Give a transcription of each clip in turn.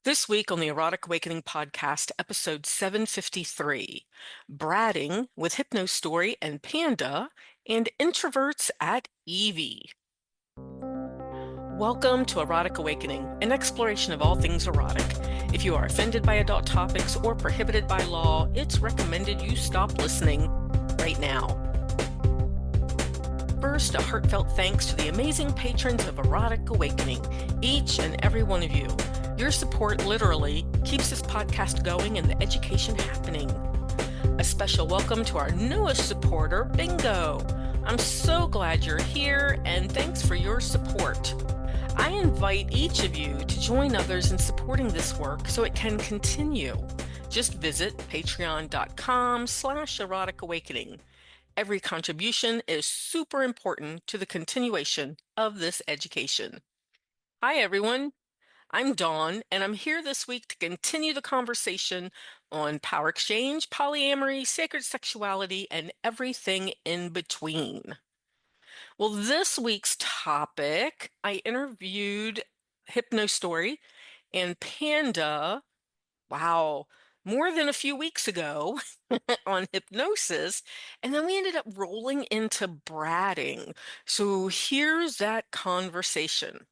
This week on the Erotic Awakening Podcast, episode 753, Bratting with HypnoStory and Panda and Introverts at EVEE. Welcome to Erotic Awakening, an exploration of all things erotic. If you are offended by adult topics or prohibited by law, it's recommended you stop listening right now. First, a heartfelt thanks to the amazing patrons of Erotic Awakening, each and every one of you. Your support literally keeps this podcast going and the education happening. A special welcome to our newest supporter, Bingo. I'm so glad you're here and thanks for your support. I invite each of you to join others in supporting this work so it can continue. Just visit patreon.com/eroticawakening. Every contribution is super important to the continuation of this education. Hi, everyone. I'm Dawn, and I'm here this week to continue the conversation on power exchange, polyamory, sacred sexuality, and everything in between. Well, this week's topic, I interviewed HypnoStory and Panda, more than a few weeks ago on hypnosis, and then we ended up rolling into bratting. So here's that conversation.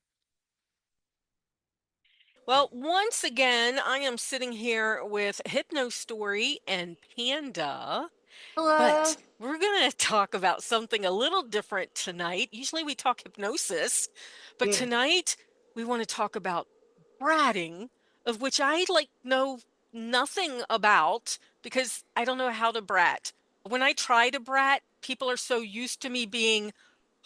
Well, once again, I am sitting here with HypnoStory and Panda. Hello. But we're going to talk about something a little different tonight. Usually we talk hypnosis, but Yeah. tonight we want to talk about bratting, of which I know nothing about because I don't know how to brat. When I try to brat, people are so used to me being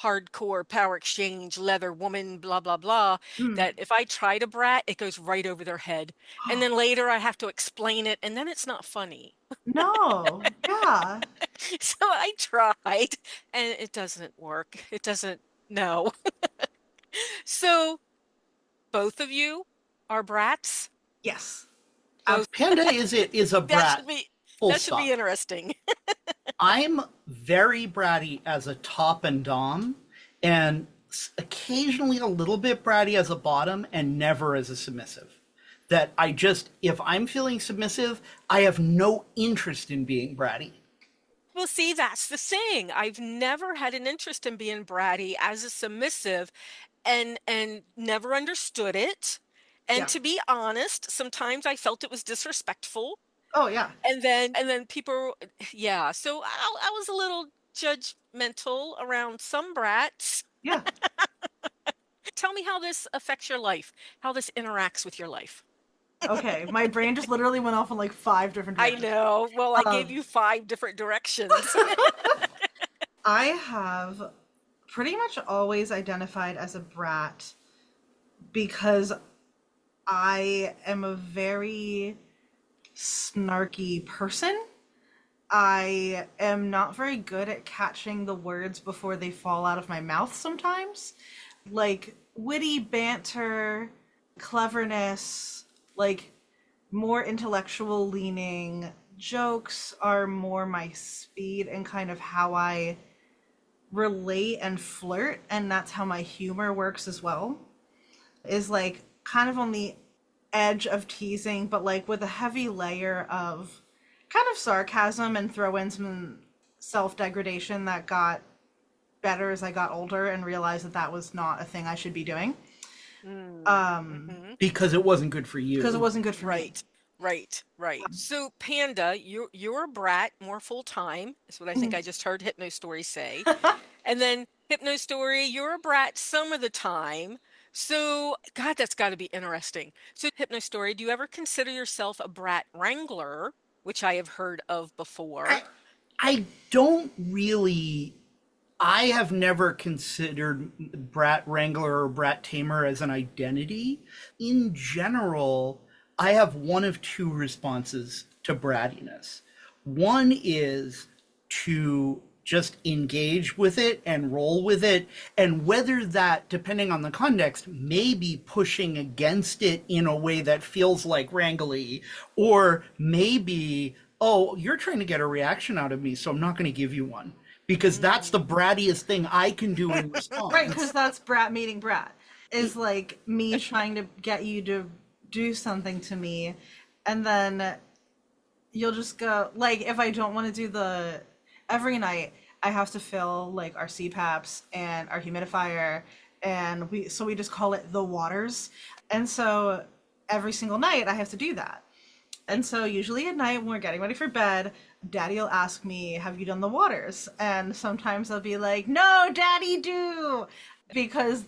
hardcore power exchange, leather woman, blah, blah, blah, that if I try to brat, it goes right over their head. And then later I have to explain it, and then it's not funny. No, yeah. So I tried, and it doesn't work. It doesn't, no. So both of you are brats? Yes. Panda is a brat. That should be interesting. I'm very bratty as a top and dom, and occasionally a little bit bratty as a bottom, and never as a submissive. That if I'm feeling submissive, I have no interest in being bratty. Well, see, that's the thing. I've never had an interest in being bratty as a submissive and never understood it. And to be honest, sometimes I felt it was disrespectful. Oh, yeah. And then people, yeah. So I was a little judgmental around some brats. Yeah. Tell me how this affects your life, how this interacts with your life. Okay, my brain just literally went off in like 5 different directions. I know. Well, I gave you 5 different directions. I have pretty much always identified as a brat because I am a very snarky person. I am not very good at catching the words before they fall out of my mouth sometimes. Like witty banter, cleverness, like more intellectual leaning jokes are more my speed and kind of how I relate and flirt, and that's how my humor works as well. Is like kind of on the edge of teasing, but like with a heavy layer of kind of sarcasm, and throw in some self-degradation that got better as I got older and realized that that was not a thing I should be doing. Because it wasn't good for you. Because it wasn't good for me. Right. So Panda, you're a brat more full time. Is what I think I just heard HypnoStory say. And then HypnoStory, you're a brat some of the time. So God, that's got to be interesting. So HypnoStory, do you ever consider yourself a brat wrangler, which I have heard of before? I don't really. I have never considered brat wrangler or brat tamer as an identity. In general, I have one of two responses to brattiness. One is to just engage with it and roll with it, and whether that, depending on the context, may be pushing against it in a way that feels like wrangly, or maybe, oh, you're trying to get a reaction out of me, so I'm not going to give you one. Because that's the brattiest thing I can do in response. Right, because that's brat meeting brat. Is like me trying to get you to do something to me, and then you'll just go, like, if I don't want to do every night I have to fill like our CPAPs and our humidifier, and we just call it the waters. And so every single night I have to do that. And so usually at night when we're getting ready for bed, Daddy will ask me, "Have you done the waters?" And sometimes I'll be like, "No, Daddy, do," because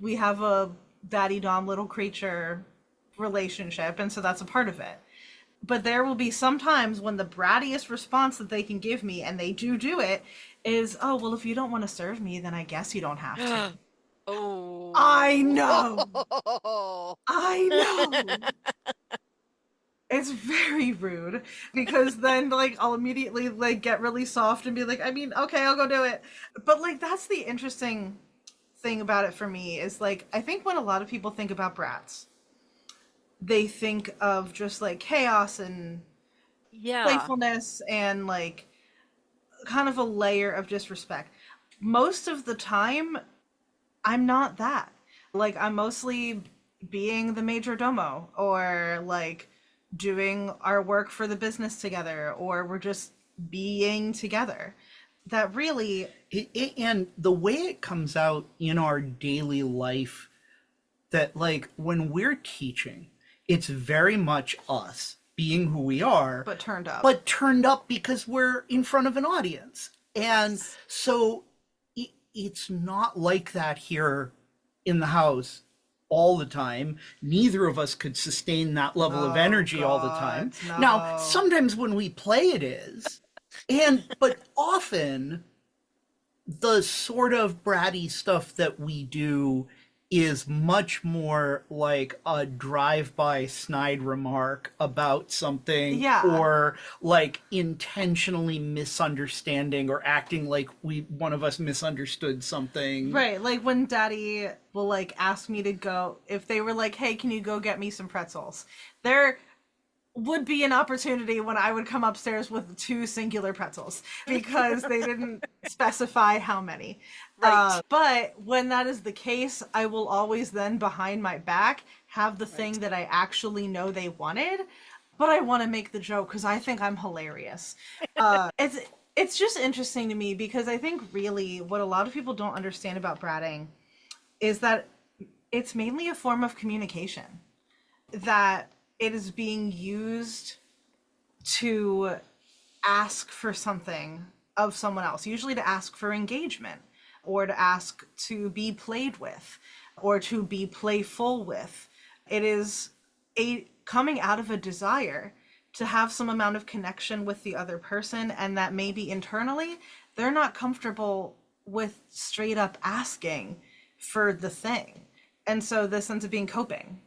we have a Daddy Dom little creature relationship, and so that's a part of it. But there will be some times when the brattiest response that they can give me, and they do it, is, "Oh, well, if you don't want to serve me, then I guess you don't have to." Oh. I know. I know. It's very rude, because then like I'll immediately like get really soft and be like, I mean, okay, I'll go do it. But like that's the interesting thing about it for me, is like I think when a lot of people think about brats, they think of just like chaos and Yeah. playfulness and like kind of a layer of disrespect. Most of the time, I'm not that. Like, I'm mostly being the major domo, or like doing our work for the business together, or we're just being together. That really. And the way it comes out in our daily life, that like when we're teaching, it's very much us being who we are, But turned up. but turned up because we're in front of an audience. And so it's not like that here in the house all the time. Neither of us could sustain that level of energy all the time. No. Now, sometimes when we play it is, but often the sort of bratty stuff that we do is much more like a drive-by snide remark about something, Yeah. or like intentionally misunderstanding or acting like one of us misunderstood something. Right, like when Daddy will like ask me to go, if they were like, "Hey, can you go get me some pretzels?" There would be an opportunity when I would come upstairs with 2 singular pretzels, because they didn't specify how many. Right. But when that is the case, I will always then behind my back have the thing that I actually know they wanted, but I want to make the joke because I think I'm hilarious. It's just interesting to me, because I think really what a lot of people don't understand about bratting is that it's mainly a form of communication, that it is being used to ask for something of someone else, usually to ask for engagement, or to ask to be played with, or to be playful with. It is coming out of a desire to have some amount of connection with the other person, and that maybe internally they're not comfortable with straight up asking for the thing. And so this ends up being coping.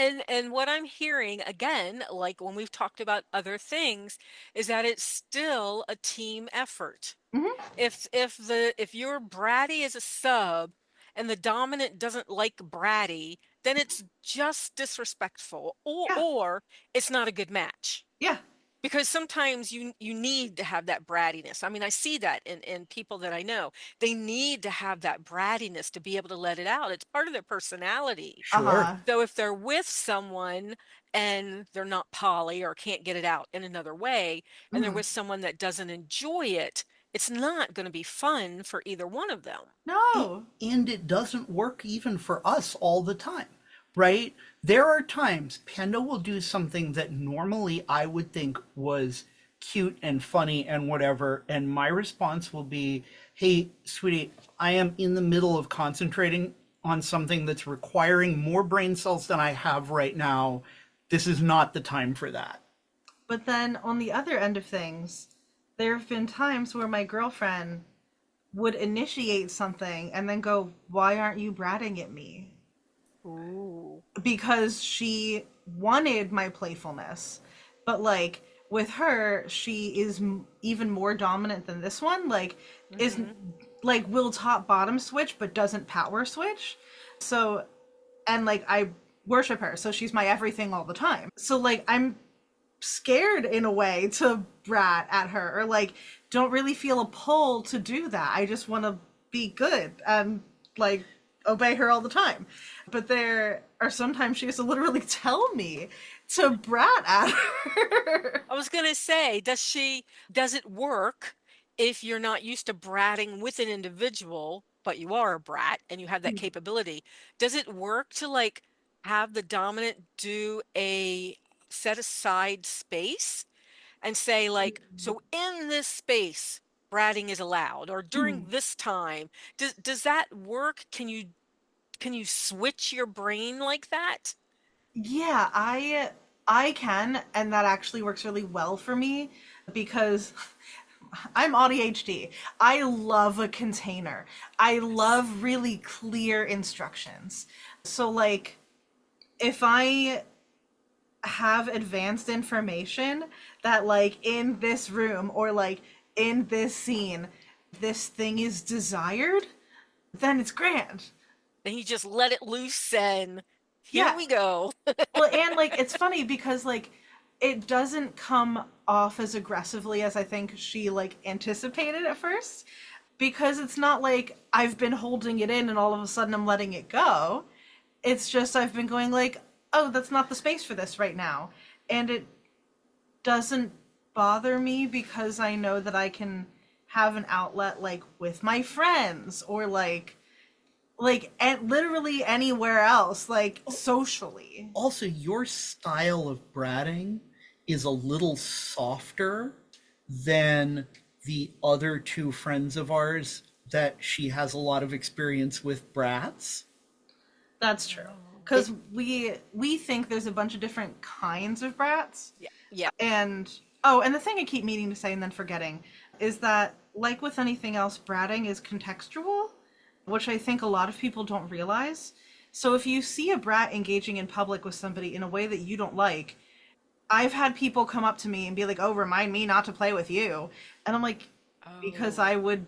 And what I'm hearing again, like when we've talked about other things, is that it's still a team effort. Mm-hmm. If your bratty is a sub and the dominant doesn't like bratty, then it's just disrespectful, Yeah. or it's not a good match. Yeah. Because sometimes you need to have that brattiness. I mean, I see that in people that I know. They need to have that brattiness to be able to let it out. It's part of their personality. Sure. Uh-huh. So if they're with someone and they're not poly or can't get it out in another way, and they're Mhm. with someone that doesn't enjoy it, it's not going to be fun for either one of them. No. And it doesn't work even for us all the time, right? There are times Panda will do something that normally I would think was cute and funny and whatever, and my response will be, "Hey, sweetie, I am in the middle of concentrating on something that's requiring more brain cells than I have right now. This is not the time for that." But then on the other end of things, there have been times where my girlfriend would initiate something and then go, "Why aren't you bratting at me?" Ooh. Because she wanted my playfulness. But like with her, she is even more dominant than this one. Like, is like will top bottom switch but doesn't power switch. So, and like I worship her, so she's my everything all the time. So like I'm scared in a way to brat at her, or like don't really feel a pull to do that. I just want to be good and like obey her all the time. But there are sometimes she has to literally tell me to brat at her. I was gonna say, does it work if you're not used to bratting with an individual, but you are a brat and you have that capability? Does it work to like have the dominant do a set aside space and say like, so in this space, bratting is allowed, or during this time? Does that work? Can you switch your brain like that? Yeah, I can, and that actually works really well for me because I'm ADHD. I love a container. I love really clear instructions. So like if I have advanced information that like in this room or like in this scene this thing is desired, then it's grand. And you just let it loose and here Yeah. we go. Well, and like it's funny because like it doesn't come off as aggressively as I think she like anticipated at first, because it's not like I've been holding it in and all of a sudden I'm letting it go. It's just I've been going like, "Oh, that's not the space for this right now." And it doesn't bother me because I know that I can have an outlet like with my friends or like and literally anywhere else, like socially. Also, your style of bratting is a little softer than the other two friends of ours that she has a lot of experience with brats. That's true. Because we think there's a bunch of different kinds of brats. Yeah. Yeah. And oh, and the thing I keep meaning to say and then forgetting is that, like with anything else, bratting is contextual, which I think a lot of people don't realize. So if you see a brat engaging in public with somebody in a way that you don't like, I've had people come up to me and be like, "Oh, remind me not to play with you." And I'm like, because Oh, I would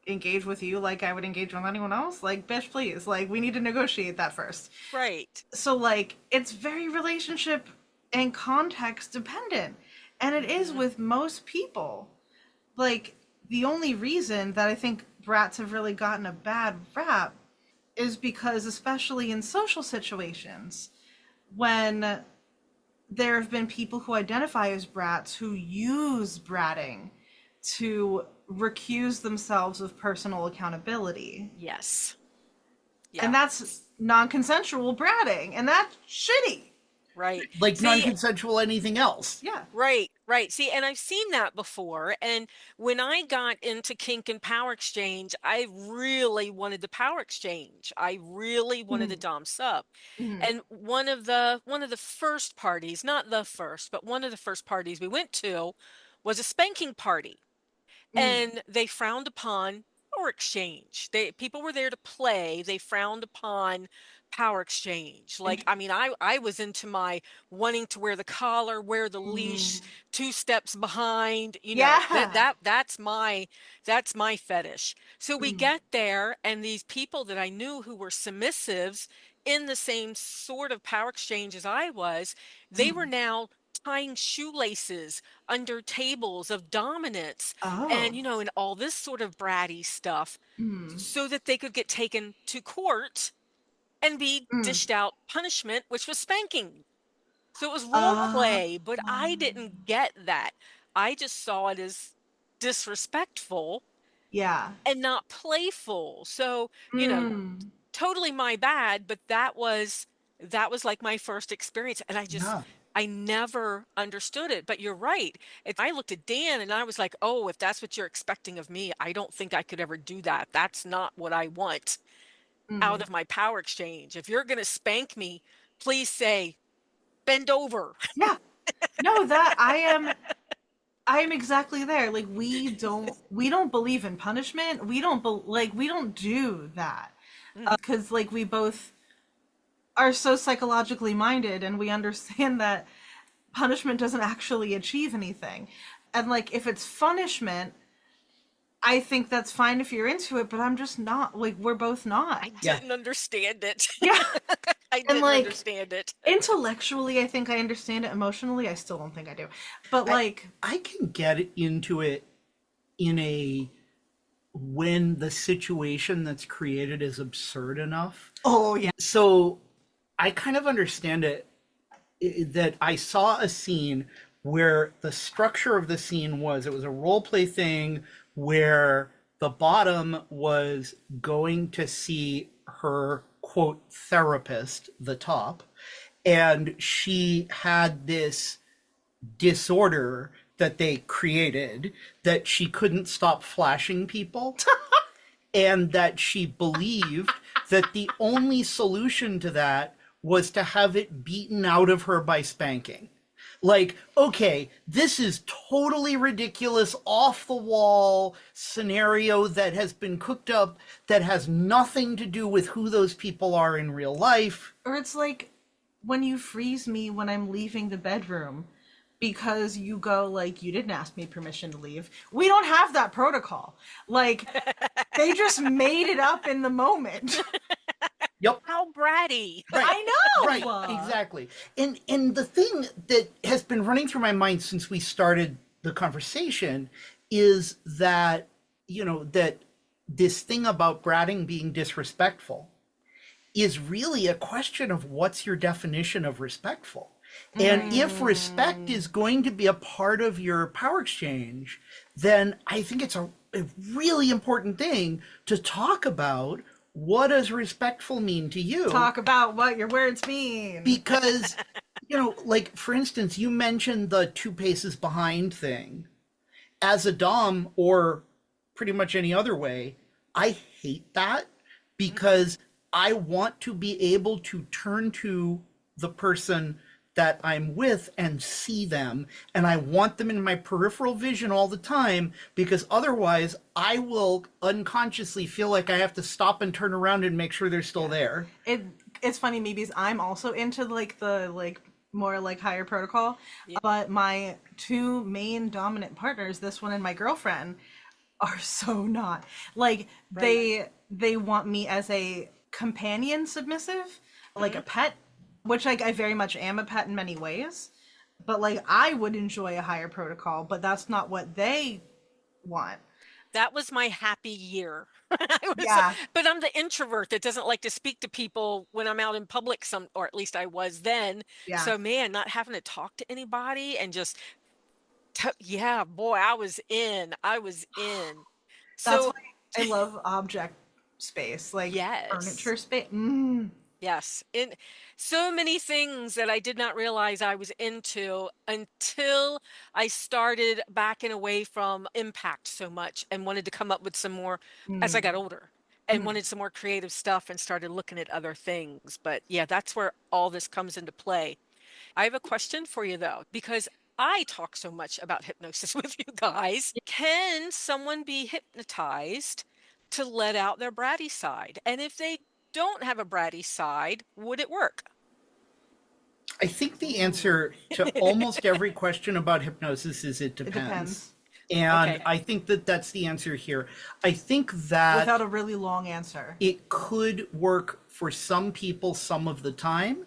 engage with you like I would engage with anyone else. Like, bitch, please. Like, we need to negotiate that first. right. So, like, it's very relationship and context dependent. And it is with most people. Like, the only reason that I think brats have really gotten a bad rap is because, especially in social situations, when there have been people who identify as brats who use bratting to recuse themselves of personal accountability. Yes. Yeah. And that's non-consensual bratting, and that's shitty. Right. Like See, non-consensual anything else. Yeah. right, right. See, and I've seen that before. And when I got into kink and power exchange, I really wanted the power exchange. I really wanted the dom sub. Mhm. And one of the first parties, not the first, but one of the first parties we went to was a spanking party. Mhm. And they frowned upon power exchange. People were there to play. They frowned upon power exchange. Like, I mean, I was into my wanting to wear the collar, wear the leash, Mhm. two steps behind, Yeah. that's my fetish. So we Mhm. get there, and these people that I knew who were submissives in the same sort of power exchange as I was, they were now tying shoelaces under tables of dominance and Oh. and all this sort of bratty stuff Mhm. so that they could get taken to court and be Mm. dished out punishment, which was spanking. So it was role Uh, play, but I didn't get that. I just saw it as disrespectful yeah. and not playful. So, Mm. totally my bad, but that was like my first experience, and Yeah. I never understood it. But you're right. I looked at Dan and I was like, "Oh, if that's what you're expecting of me, I don't think I could ever do that. That's not what I want out Mm. of my power exchange. If you're going to spank me, please say bend over." Yeah. No, that I am exactly there. Like we don't believe in punishment. We don't do that. Mm, Cuz like we both are so psychologically minded and we understand that punishment doesn't actually achieve anything. And like if it's punishment, I think that's fine if you're into it, but I'm just not. Like we're both not. I Yeah. didn't understand it. Yeah. I And didn't like understand it. intellectually I think I understand it. Emotionally I still don't think I do. But I like I can get into it in a when the situation that's created is absurd enough. Oh, yeah. So I kind of understand it, that I saw a scene where the structure of the scene was, it was a role play thing where the bottom was going to see her quote therapist, the top, and she had this disorder that they created that she couldn't stop flashing people. And that she believed that the only solution to that was to have it beaten out of her by spanking. Like, okay, this is totally ridiculous, off the wall scenario that has been cooked up that has nothing to do with who those people are in real life. Or it's like when you freeze me when I'm leaving the bedroom because you go like, you didn't ask me permission to leave. We don't have that protocol. Like, they just made it up in the moment. Yep. How bratty. Right. I know. Right, exactly. And the thing that has been running through my mind since we started the conversation is that, you know, that this thing about bratting being disrespectful is really a question of what's your definition of respectful. And if respect is going to be a part of your power exchange, then I think it's a really important thing to talk about. What does respectful mean to you? Talk about what your words mean. Because, you know, like, for instance, you mentioned the 2 paces behind thing. As a Dom, or pretty much any other way, I hate that because I want to be able to turn to the person that I'm with and see them, and I want them in my peripheral vision all the time, because otherwise I will unconsciously feel like I have to stop and turn around and make sure they're still there. It's funny, maybe I'm also into like the like more like higher protocol, but my 2 main dominant partners, this one and my girlfriend, are so not. Like, they want me as a companion submissive, like a pet, which I very much am a pet in many ways. But like, I would enjoy a higher protocol, but that's not what they want. That was my happy year. Yeah. But I'm the introvert that doesn't like to speak to people when I'm out in public, or at least I was then. Yeah. So man, not having to talk to anybody and just yeah, boy, I was in. That's So why I love object space, like yes. furniture space. Yes. In so many things that I did not realize I was into until I started backing away from impact so much and wanted to come up with some more as I got older and wanted some more creative stuff and started looking at other things. But yeah, that's where all this comes into play. I have a question for you though, because I talk so much about hypnosis with you guys. Can someone be hypnotized to let out their bratty side? And if they don't have a bratty side, would it work? I think the answer to almost every question about hypnosis is it depends. It depends. And Okay. I think that that's the answer here. I think that Without a really long answer, it could work for some people some of the time,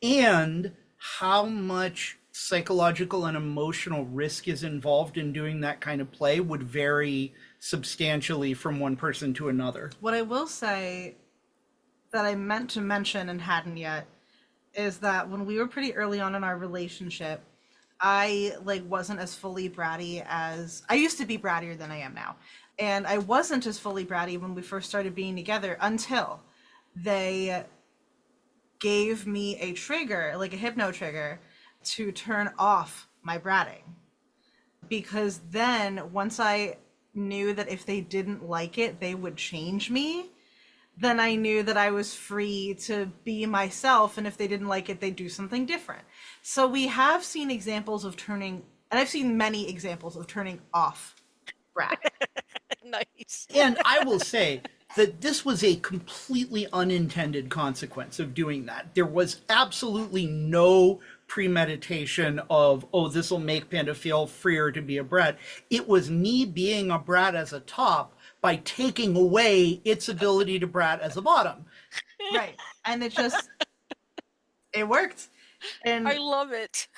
and how much psychological and emotional risk is involved in doing that kind of play would vary substantially from one person to another. what I will say that I meant to mention and hadn't yet is that when we were pretty early on in our relationship, I like wasn't as fully bratty as I used to be, brattier than I am now. And I wasn't as fully bratty when we first started being together until they gave me a trigger, like a hypno trigger, to turn off my bratting. Because then once I knew that if they didn't like it, they would change me, then I knew that I was free to be myself, and if they didn't like it, they'd do something different. So we have seen examples of turning, and I've seen many examples of turning off brat. Nice. And I will say that this was a completely unintended consequence of doing that. There was absolutely no premeditation of, oh, this will make Panda feel freer to be a brat. It was me being a brat as a top by taking away its ability to brat as a bottom. Right. And it worked. And I love it.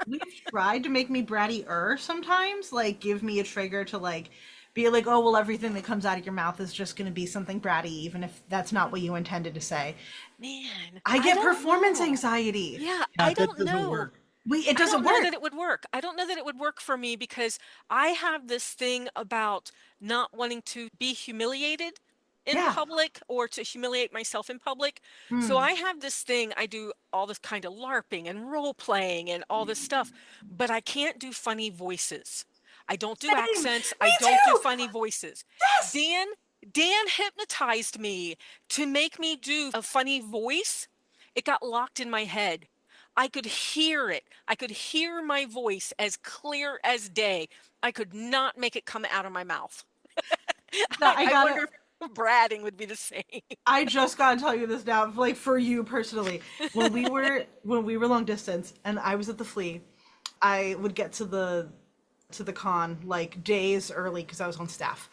we've tried to make me bratty-er sometimes, like give me a trigger to like be like, oh, well, everything that comes out of your mouth is just going to be something bratty, even if that's not what you intended to say. Man, I I get don't performance know. anxiety. Yeah, Yeah, I that don't doesn't know. work. It I doesn't don't know work. that it would work. I don't know that it would work for me because I have this thing about not wanting to be humiliated in Yeah. public or to humiliate myself in public. So Hmm. I have this thing, I do all this kind of LARPing and role playing and all this stuff, but I can't do funny voices. I don't do Same. accents. Me I don't do too. funny voices. Yes. Dan, Dan hypnotized me to make me do a funny voice. It got locked in my head. I could hear it. I could hear my voice as clear as day. I could not make it come out of my mouth. That I I gotta. wonder if bratting would be the same. I just gotta tell you this now, like for you personally. When we were long distance, and I was at the flea, I would get to the con like days early because I was on staff.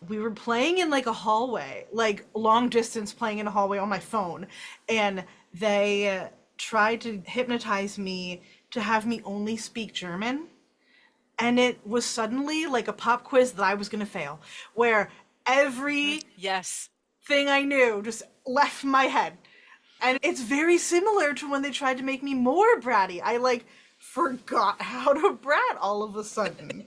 We were playing in like a hallway, like long distance, playing in a hallway on my phone, and they tried to hypnotize me to have me only speak German. And it was suddenly like a pop quiz that I was going to fail, where everything Yes. I knew just left my head. And it's very similar to when they tried to make me more bratty. I like forgot how to brat all of a sudden.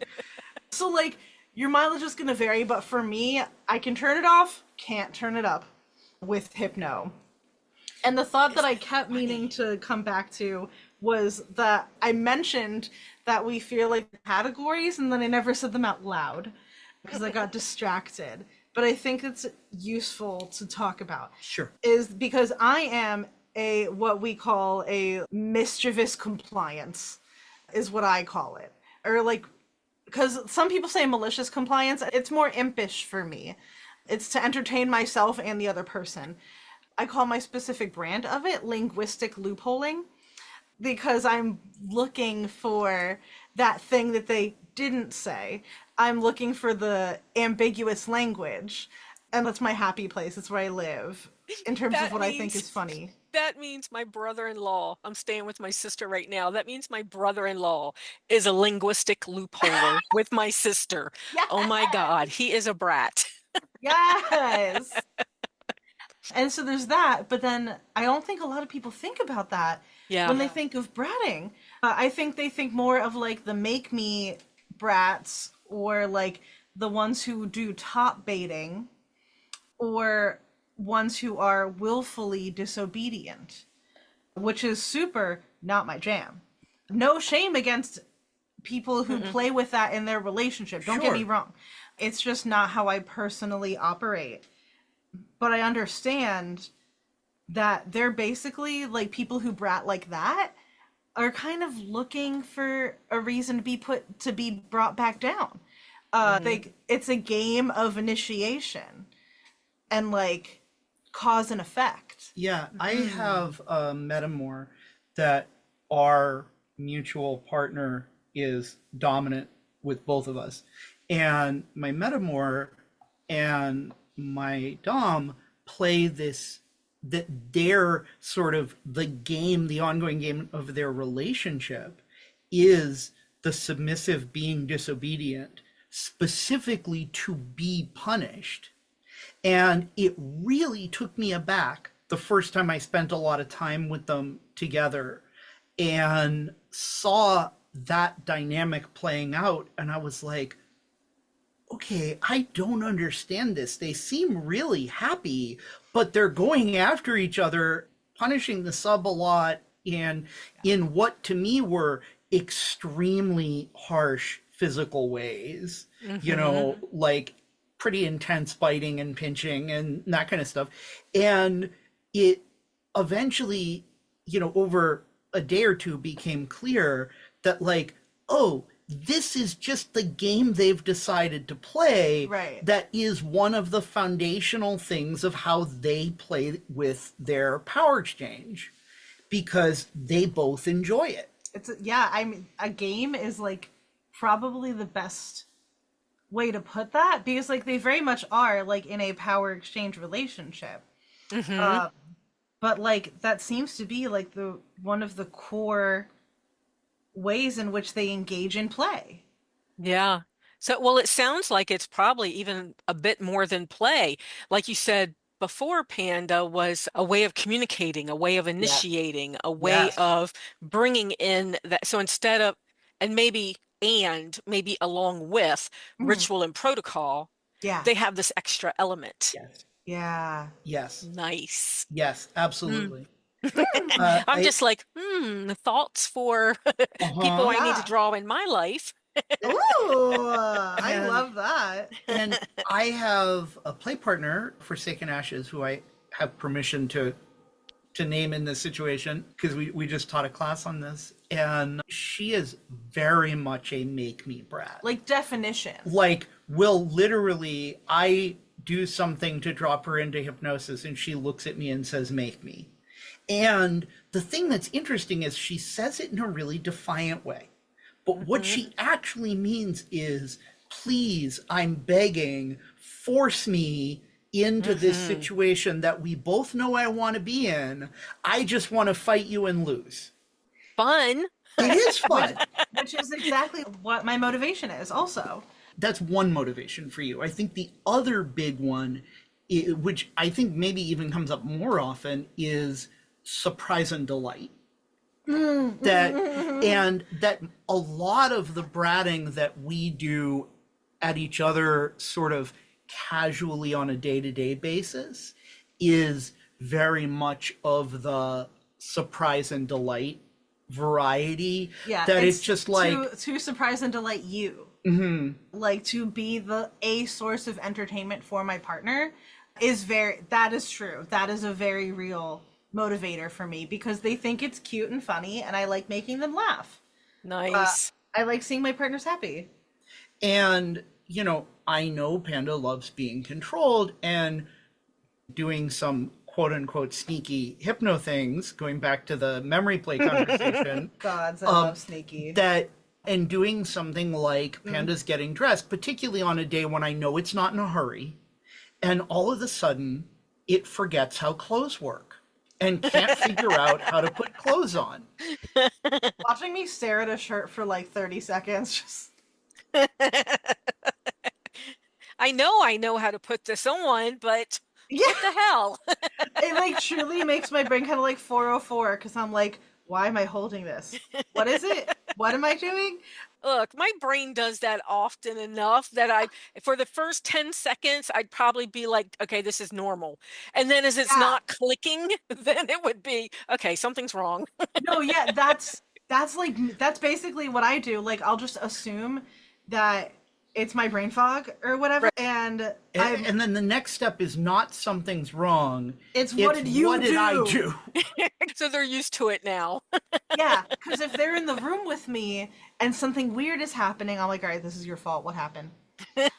So like your mileage is going to vary, but for me, I can turn it off, can't turn it up with hypno. And the thought that Isn't I it kept meaning funny? to come back to was that I mentioned that we feel like categories, and then I never said them out loud because I got distracted. But I think it's useful to talk about Sure. is because I am a what we call a mischievous compliance is what I call it. Or like because some people say malicious compliance, it's more impish for me. It's to entertain myself and the other person. I call my specific brand of it linguistic loopholing because I'm looking for that thing that they didn't say. I'm looking for the ambiguous language. And that's my happy place. It's where I live in terms of That what I think means is funny. that means my brother-in-law. I'm staying with my sister right now. That means my brother-in-law is a linguistic loopholer with my sister. Yeah. Oh my God, he is a brat. Yes. And so there's that, but then I don't think a lot of people think about that Yeah. when they think of bratting. I think they think more of like the make me brats or like the ones who do top baiting or ones who are willfully disobedient, which is super not my jam. No shame against people who Mm-mm. play with that in their relationship. Don't get me Sure. wrong. It's just not how I personally operate. But I understand that they're basically like people who brat like that are kind of looking for a reason to be brought back down. Hmm. It's a game of initiation and like cause and effect. Yeah, I Mm. have a metamor that our mutual partner is dominant with both of us. And my metamor and my dom play this that their sort of the game, the ongoing game of their relationship is the submissive being disobedient, specifically to be punished. And it really took me aback the first time I spent a lot of time with them together and saw that dynamic playing out. And I was like, okay, I don't understand this. They seem really happy, but they're going after each other, punishing the sub a lot in what to me were extremely harsh physical ways, Hmm. like pretty intense biting and pinching and that kind of stuff. And it eventually, over a day or two became clear that, like, oh, this is just the game they've decided to play Right. that is one of the foundational things of how they play with their power exchange because they both enjoy it. Yeah, I mean a game is like probably the best way to put that because like they very much are like in a power exchange relationship. Hmm. Uh, but like that seems to be like the one of the core ways in which they engage in play. Yeah. So, well, it sounds like it's probably even a bit more than play. Like you said before, Panda was a way of communicating, a way of Yes. initiating, a way Yes. of bringing in that. So instead of, and maybe along with Mhm. ritual and protocol, Yeah. they have this extra element. Yes. Yeah. Yes. Nice. Yes. Hmm. Absolutely. I'm I just like, thoughts for people uh-huh. I need to Yeah. draw in my life. Ooh, I And love that. and I have a play partner, Forsaken Ashes, who I have permission to name in this situation because we just taught a class on this, and she is very much a make me brat. Like definition. Like, will literally, I do something to drop her into hypnosis and she looks at me and says, make me. And the thing that's interesting is she says it in a really defiant way. But what Mhm. she actually means is, please, I'm begging, force me into this Mhm. situation that we both know I want to be in. I just want to fight you and lose. Fun. It is which fun. which is exactly what my motivation is also. That's one motivation for you. I think the other big one, which I think maybe even comes up more often, is surprise and delight. That and that a lot of the bratting that we do at each other sort of casually on a day-to-day basis is very much of the surprise and delight variety, Yeah, that it's it's just like, to surprise and delight you. Like to be the a source of entertainment for my partner is very that is true. That is a very real motivator for me because they think it's cute and funny and I like making them laugh. Nice. I like seeing my partners happy. and I know Panda loves being controlled and doing some quote unquote sneaky hypno things, going back to the memory play conversation, Gods, I um, love Sneaky. that and doing something like Panda's getting dressed, particularly on a day when I know it's not in a hurry, and all of a sudden it forgets how clothes work and can't figure out how to put clothes on. Watching me stare at a shirt for like 30 seconds just I know how to put this on, but yeah, what the hell? it like truly makes my brain kind of like 404 because I'm like, why am I holding this? What is it? What am I doing? Look, my brain does that often enough that for the first 10 seconds, I'd probably be like, okay, this is normal. And then as it's Yeah. not clicking, then it would be, okay, something's wrong. No, yeah, that's like that's basically what I do. Like I'll just assume that it's my brain fog or whatever, Right. and And, I'm and then the next step is not something's wrong. it's what did you what did I do? do? So they're used to it now. Yeah, because if they're in the room with me and something weird is happening, I'm like, all right, this is your fault. What happened? Uh,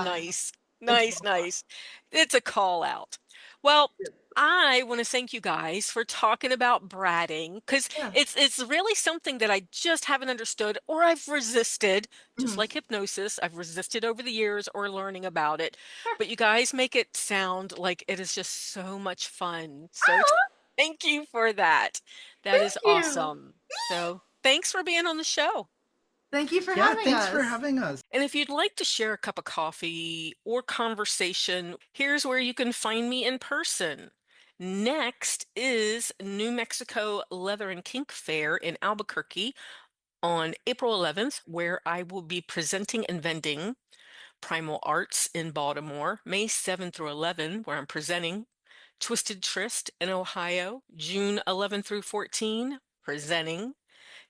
Nice. it's Nice, nice. It's a call out. Well, I want to thank you guys for talking about bratting because yeah. it's really something that I just haven't understood or I've resisted, just Mhm. like hypnosis. I've resisted over the years or learning about it. Sure. But you guys make it sound like it is just so much fun. So Ah, thank you for that. That thank is you. awesome. So thanks for being on the show. Thank you for Yeah, having thanks for us. having us. And if you'd like to share a cup of coffee or conversation, here's where you can find me in person. Next is New Mexico Leather and Kink Fair in Albuquerque on April 11th, where I will be presenting and vending. Primal Arts in Baltimore, May 7 through 11, where I'm presenting. Twisted Tryst in Ohio, June 11 through 14, presenting.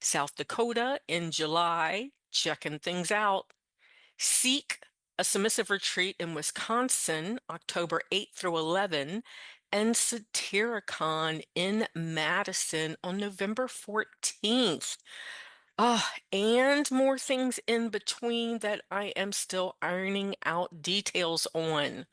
South Dakota in July, checking things out. Seek a submissive retreat in Wisconsin, October 8th through 11, and Satyricon in Madison on November 14th. Ah, and more things in between that I am still ironing out details on.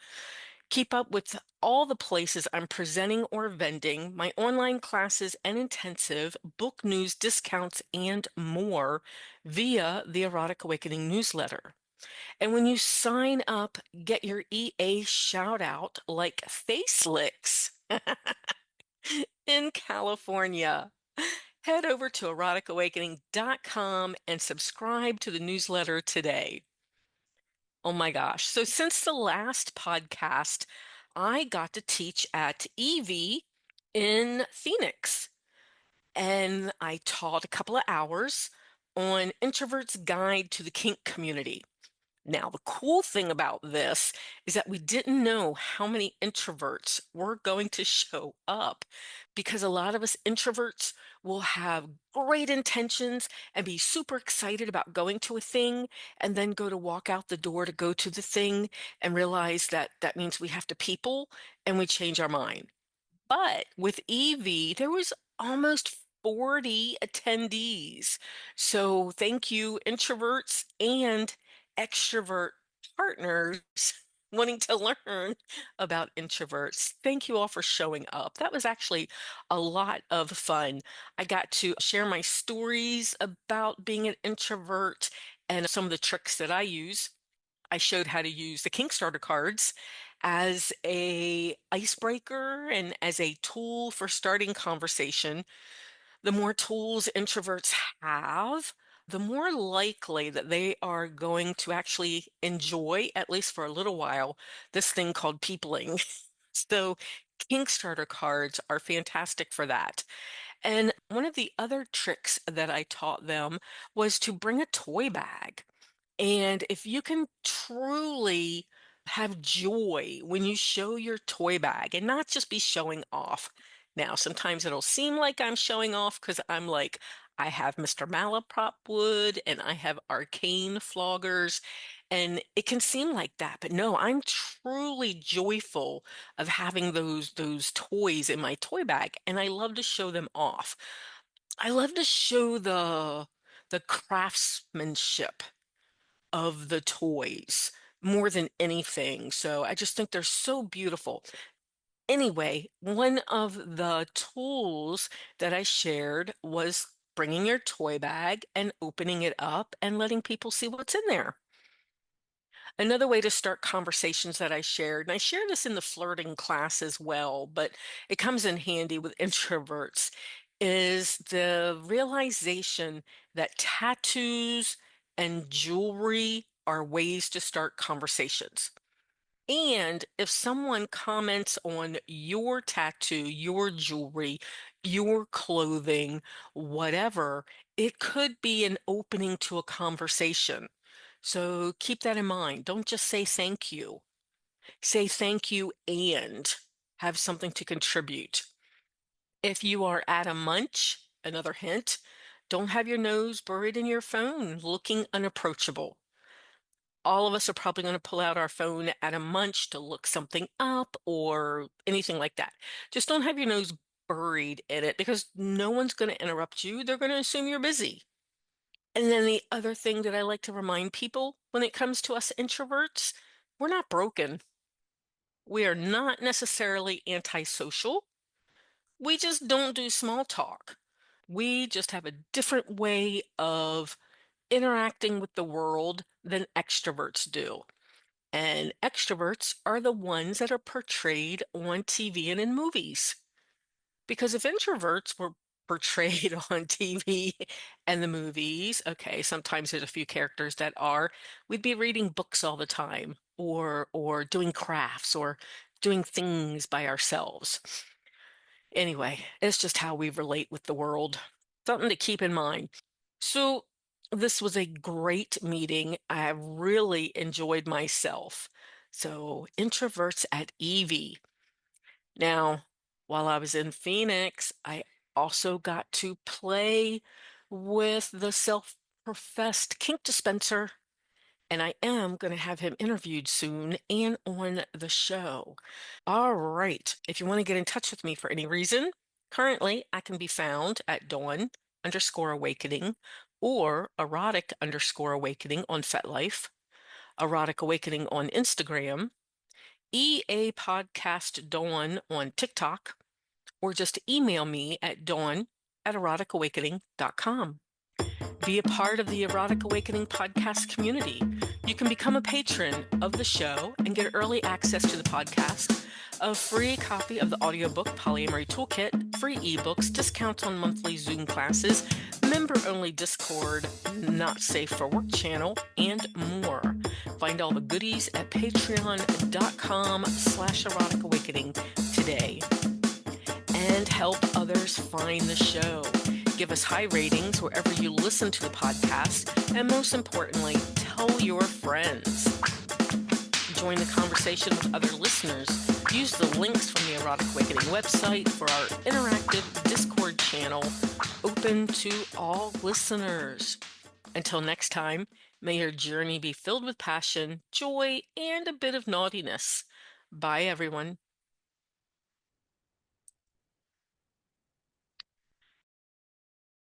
Keep up with all the places I'm presenting or vending, my online classes and intensive, book news, discounts, and more via the Erotic Awakening newsletter. And when you sign up, get your EA shout out like face licks in California. Head over to eroticawakening.com and subscribe to the newsletter today. Oh my gosh. So since the last podcast, I got to teach at EVEE in Phoenix, and I taught a couple of hours on Introverts' Guide to the Kink Community. Now, the cool thing about this is that we didn't know how many introverts were going to show up, because a lot of us introverts will have great intentions and be super excited about going to a thing, and then go to walk out the door to go to the thing and realize that that means we have to people, and we change our mind. But with EVEE, there was almost 40 attendees. So thank you, introverts and extrovert partners wanting to learn about introverts. Thank you all for showing up. That was actually a lot of fun. I got to share my stories about being an introvert and some of the tricks that I use. I showed how to use the Kickstarter cards as a icebreaker and as a tool for starting conversation. The more tools introverts have, the more likely that they are going to actually enjoy, at least for a little while, this thing called peopling. So Kickstarter cards are fantastic for that. And one of the other tricks that I taught them was to bring a toy bag. And if you can truly have joy when you show your toy bag and not just be showing off. Now, sometimes it'll seem like I'm showing off because I'm like, I have Mr. Malaprop wood and I have arcane floggers, and it can seem like that. But no, I'm truly joyful of having those toys in my toy bag, and I love to show them off. I love to show the craftsmanship of the toys more than anything. So I just think they're so beautiful. Anyway, one of the tools that I shared was bringing your toy bag and opening it up and letting people see what's in there. Another way to start conversations that I shared, and I share this in the flirting class as well, but it comes in handy with introverts, is the realization that tattoos and jewelry are ways to start conversations. And if someone comments on your tattoo, your jewelry, your clothing, whatever, it could be an opening to a conversation. So keep that in mind. Don't just say thank you. Say thank you and have something to contribute. If you are at a munch, another hint, don't have your nose buried in your phone looking unapproachable. All of us are probably going to pull out our phone at a munch to look something up or anything like that. Just don't have your nose buried in it, because no one's going to interrupt you. They're going to assume you're busy. And then the other thing that I like to remind people when it comes to us introverts, we're not broken. We are not necessarily antisocial. We just don't do small talk. We just have a different way of interacting with the world than extroverts do. And extroverts are the ones that are portrayed on TV and in movies. Because if introverts were portrayed on TV and the movies, okay, sometimes there's a few characters that are, we'd be reading books all the time, or doing crafts, or doing things by ourselves. Anyway, it's just how we relate with the world. Something to keep in mind. So this was a great meeting. I really enjoyed myself. So introverts at EVEE. Now, while I was in Phoenix, I also got to play with the self-professed kink dispenser, and I am going to have him interviewed soon and on the show. All right. If you want to get in touch with me for any reason, currently I can be found at Dawn_Awakening or Erotic_Awakening on FetLife, Erotic Awakening on Instagram, EA Podcast Dawn on TikTok, or just email me at dawn@eroticawakening.com. Be a part of the Erotic Awakening podcast community. You can become a patron of the show and get early access to the podcast, a free copy of the audiobook Polyamory Toolkit, free ebooks, discounts on monthly Zoom classes, member-only Discord, Not Safe for Work channel, and more. Find all the goodies at patreon.com/erotic awakening today. And help others find the show. Give us high ratings wherever you listen to the podcast, and most importantly, tell your friends. Join the conversation with other listeners. Use the links from the Erotic Awakening website for our interactive Discord channel, open to all listeners. Until next time, may your journey be filled with passion, joy, and a bit of naughtiness. Bye, everyone.